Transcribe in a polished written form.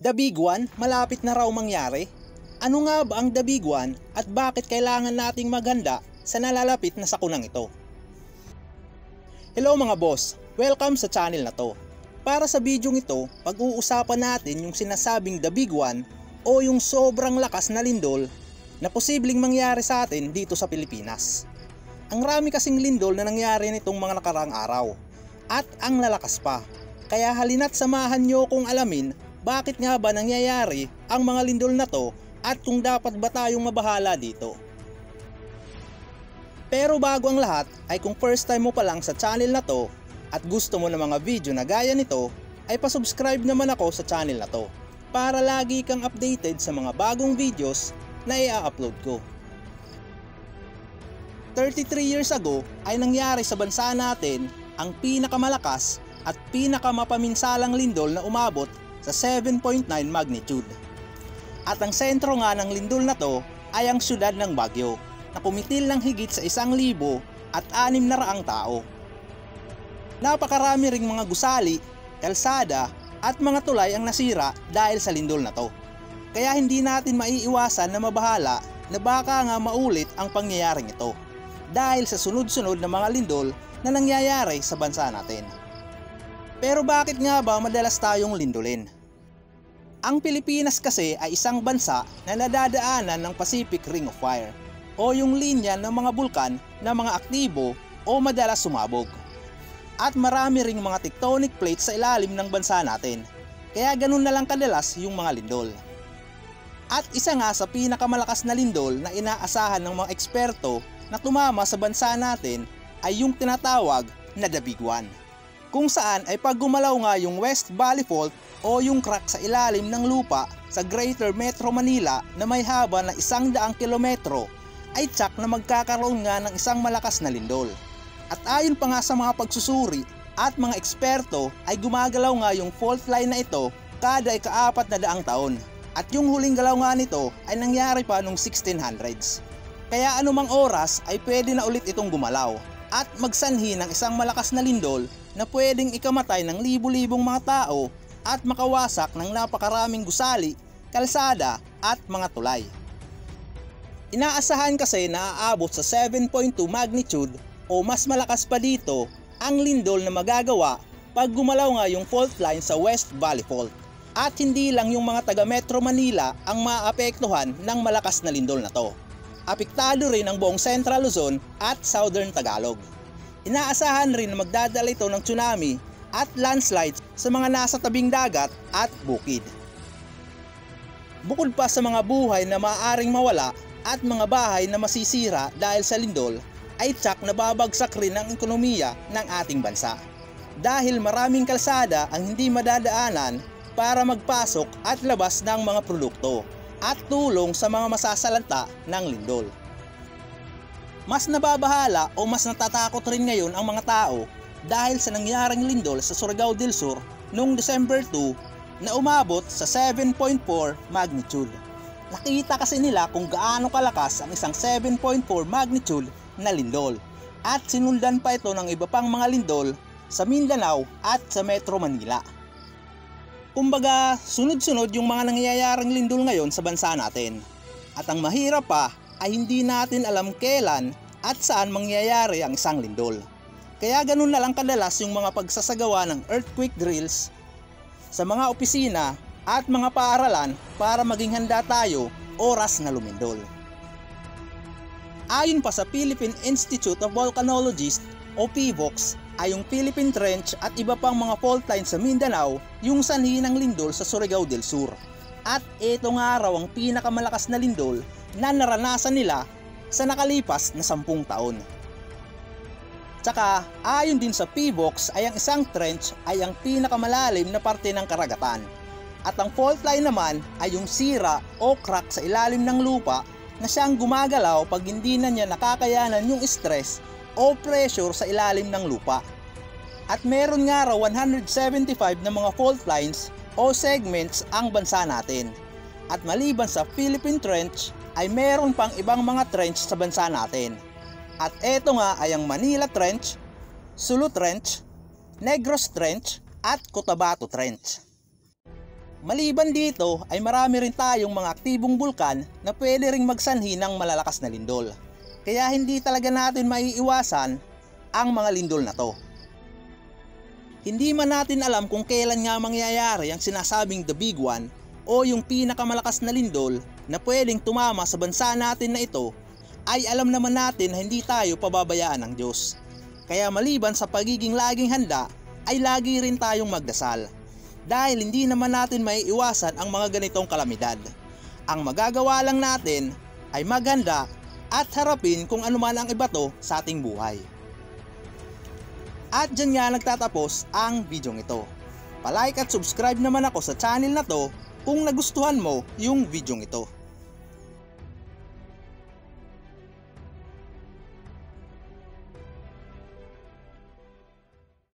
The Big One, malapit na raw mangyari? Ano nga ba ang The Big One at bakit kailangan nating maghanda sa nalalapit na sakunang ito? Hello mga boss, welcome sa channel na to. Para sa bidyong ito, pag-uusapan natin yung sinasabing The Big One o yung sobrang lakas na lindol na posibleng mangyari sa atin dito sa Pilipinas. Ang rami kasing lindol na nangyari nitong mga nakaraang araw at ang lalakas pa. Kaya halina't samahan nyo kung alamin bakit nga ba nangyayari ang mga lindol na to at kung dapat ba tayong mabahala dito. Pero bago ang lahat ay kung first time mo pa lang sa channel na to at gusto mo ng mga video na gaya nito ay pasubscribe naman ako sa channel na to para lagi kang updated sa mga bagong videos na i-upload ko. 33 years ago ay nangyari sa bansa natin ang pinakamalakas at pinakamapaminsalang lindol na umabot sa 7.9 magnitude. At ang sentro nga ng lindol na to ay ang siyudad ng Baguio na kumitil ng higit sa 1,600 tao. Napakarami ring mga gusali, kalsada at mga tulay ang nasira dahil sa lindol na to. Kaya hindi natin maiiwasan na mabahala na baka nga maulit ang pangyayaring ito dahil sa sunod-sunod na mga lindol na nangyayari sa bansa natin. Pero bakit nga ba madalas tayong lindolin? Ang Pilipinas kasi ay isang bansa na nadadaanan ng Pacific Ring of Fire o yung linya ng mga bulkan na mga aktibo o madalas sumabog. At marami ring mga tectonic plates sa ilalim ng bansa natin, kaya ganun na lang kadalas yung mga lindol. At isa nga sa pinakamalakas na lindol na inaasahan ng mga eksperto na tumama sa bansa natin ay yung tinatawag na The Big One, kung saan ay pag gumalaw nga yung West Valley Fault o yung crack sa ilalim ng lupa sa Greater Metro Manila na may haba na 100 kilometro ay tsak na magkakaroon nga ng isang malakas na lindol. At ayon pa nga sa mga pagsusuri at mga eksperto ay gumagalaw nga yung fault line na ito kada ika-400 taon. At yung huling galaw nga nito ay nangyari pa noong 1600s. Kaya anumang oras ay pwede na ulit itong gumalaw at magsanhi ng isang malakas na lindol na pwedeng ikamatay ng libu-libong mga tao at makawasak ng napakaraming gusali, kalsada at mga tulay. Inaasahan kasi na aabot sa 7.2 magnitude o mas malakas pa dito ang lindol na magagawa pag gumalaw nga yung fault line sa West Valley Fault. At hindi lang yung mga taga Metro Manila ang maapektuhan ng malakas na lindol na to. Apektado rin ang buong Central Luzon at Southern Tagalog. Inaasahan rin na magdadala ito ng tsunami at landslides sa mga nasa tabing dagat at bukid. Bukod pa sa mga buhay na maaaring mawala at mga bahay na masisira dahil sa lindol, ay tsak na babagsak rin ang ekonomiya ng ating bansa. Dahil maraming kalsada ang hindi madadaanan para magpasok at labas ng mga produkto at tulong sa mga masasalanta ng lindol. Mas nababahala o mas natatakot rin ngayon ang mga tao dahil sa nangyaring lindol sa Surigao del Sur noong December 2 na umabot sa 7.4 magnitude. Nakita kasi nila kung gaano kalakas ang isang 7.4 magnitude na lindol at sinundan pa ito ng iba pang mga lindol sa Mindanao at sa Metro Manila. Kumbaga, sunod-sunod yung mga nangyayaring lindol ngayon sa bansa natin. At ang mahirap pa ay hindi natin alam kailan at saan mangyayari ang isang lindol. Kaya ganun na lang kadalas yung mga pagsasagawa ng earthquake drills sa mga opisina at mga paaralan para maging handa tayo oras na lumindol. Ayon pa sa Philippine Institute of Volcanologists o PHIVOLCS ay yung Philippine Trench at iba pang mga fault lines sa Mindanao yung sanhi ng lindol sa Surigao del Sur. At ito nga raw ang pinakamalakas na lindol na naranasan nila sa nakalipas na 10 taon. Tsaka ayon din sa PHIVOLCS ay ang isang trench ay ang pinakamalalim na parte ng karagatan. At ang fault line naman ay yung sira o crack sa ilalim ng lupa na siyang gumagalaw pag hindi na niya nakakayanan yung stress o pressure sa ilalim ng lupa. At meron nga raw 175 na mga fault lines o segments ang bansa natin. At maliban sa Philippine Trench ay meron pang ibang mga trench sa bansa natin. At eto nga ay ang Manila Trench, Sulu Trench, Negros Trench at Cotabato Trench. Maliban dito ay marami rin tayong mga aktibong bulkan na pwede ring magsanhi ng malalakas na lindol. Kaya hindi talaga natin maiiwasan ang mga lindol na to. Hindi man natin alam kung kailan nga mangyayari ang sinasabing the big one o yung pinakamalakas na lindol na pwedeng tumama sa bansa natin na ito, ay alam naman natin na hindi tayo pababayaan ng Diyos. Kaya maliban sa pagiging laging handa, ay lagi rin tayong magdasal. Dahil hindi naman natin maiiwasan ang mga ganitong kalamidad. Ang magagawa lang natin ay maghanda at harapin kung ano man ang ibato sa ating buhay. At dyan nga nagtatapos ang video ito. Palike at subscribe naman ako sa channel na to kung nagustuhan mo yung video ito.